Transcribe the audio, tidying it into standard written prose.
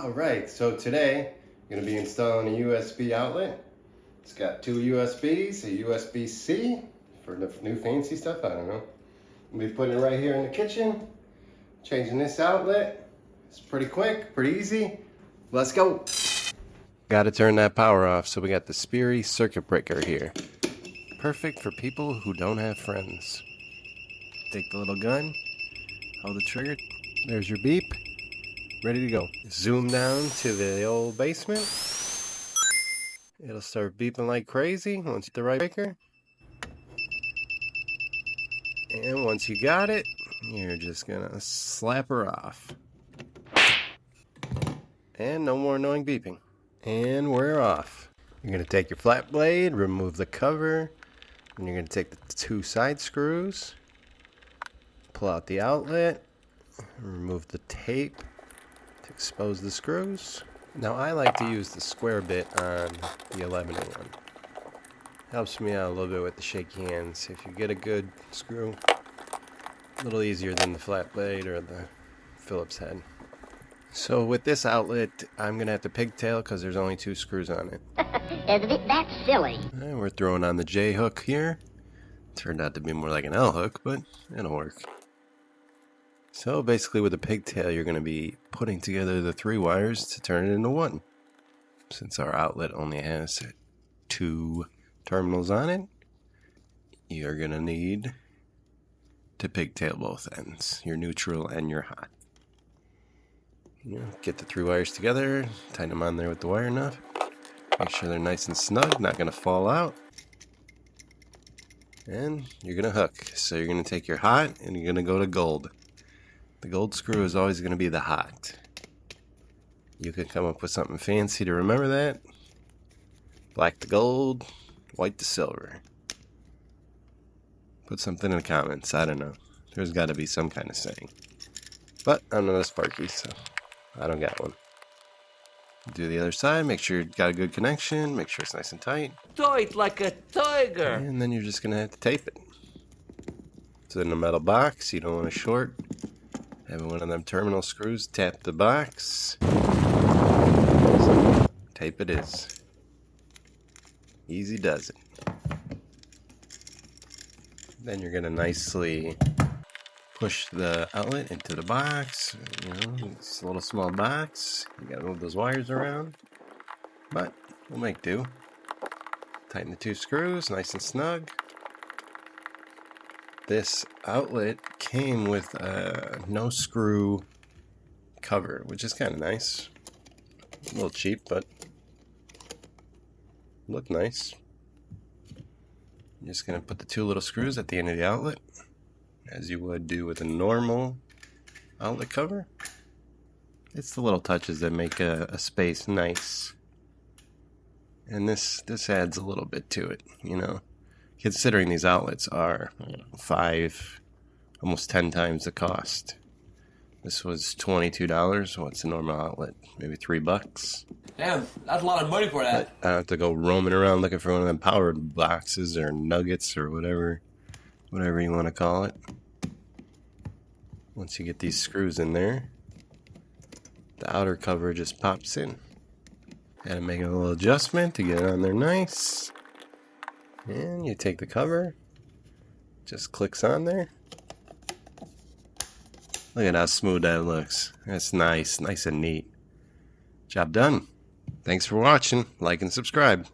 Alright, so today I'm going to be installing a USB outlet. It's got two USBs, a USB-C for the new fancy stuff, I don't know. I'll be putting it right here in the kitchen, changing this outlet. It's pretty quick, pretty easy. Let's go! Got to turn that power off, so we got the Sperry circuit breaker here. Perfect for people who don't have friends. Take the little gun, hold the trigger, there's your beep. Ready to go. Zoom down to the old basement. It'll start beeping like crazy once you hit the right breaker. And once you got it, you're just gonna slap her off. And no more annoying beeping. And we're off. You're gonna take your flat blade, remove the cover, and you're gonna take the two side screws, pull out the outlet, remove the tape, expose the screws. Now I like to use the square bit on the 11 one. Helps me out a little bit with the shaky hands. If you get a good screw, a little easier than the flat blade or the Phillips head. So with this outlet, I'm gonna have to pigtail because there's only two screws on it. That's silly. And we're throwing on the J hook here. Turned out to be more like an L hook, but it'll work. So basically with a pigtail, you're going to be putting together the three wires to turn it into one. Since our outlet only has two terminals on it, you're going to need to pigtail both ends, your neutral and your hot. Get the three wires together, tighten them on there with the wire nut. Make sure they're nice and snug, not going to fall out. And you're going to hook. So you're going to take your hot and you're going to go to gold. The gold screw is always going to be the hot. You can come up with something fancy to remember that. Black to gold, white to silver. Put something in the comments, I don't know. There's got to be some kind of saying. But I'm not a Sparky, so I don't got one. Do the other side, make sure you've got a good connection, make sure it's nice and tight. Tight like a tiger. And then you're just going to have to tape it. It's in a metal box, you don't want to short. Have one of them terminal screws, tap the box. Tape it is. Easy does it. Then you're going to nicely push the outlet into the box. It's a little small box. You got to move those wires around. But we'll make do. Tighten the two screws, nice and snug. This outlet came with a no screw cover, which is kind of nice. A little cheap, but look nice. I'm just going to put the two little screws at the end of the outlet, as you would do with a normal outlet cover. It's the little touches that make a space nice. And this adds a little bit to it, Considering these outlets are 5, almost 10 times the cost. This was $22. What's the normal outlet? Maybe $3. Damn, that's a lot of money for that. I don't have to go roaming around looking for one of them power boxes or nuggets or whatever you want to call it. Once you get these screws in there, the outer cover just pops in. Gotta make a little adjustment to get it on there nice. And you take the cover, just clicks on there. Look at how smooth that looks. That's nice and neat. Job done. Thanks for watching. Like and subscribe.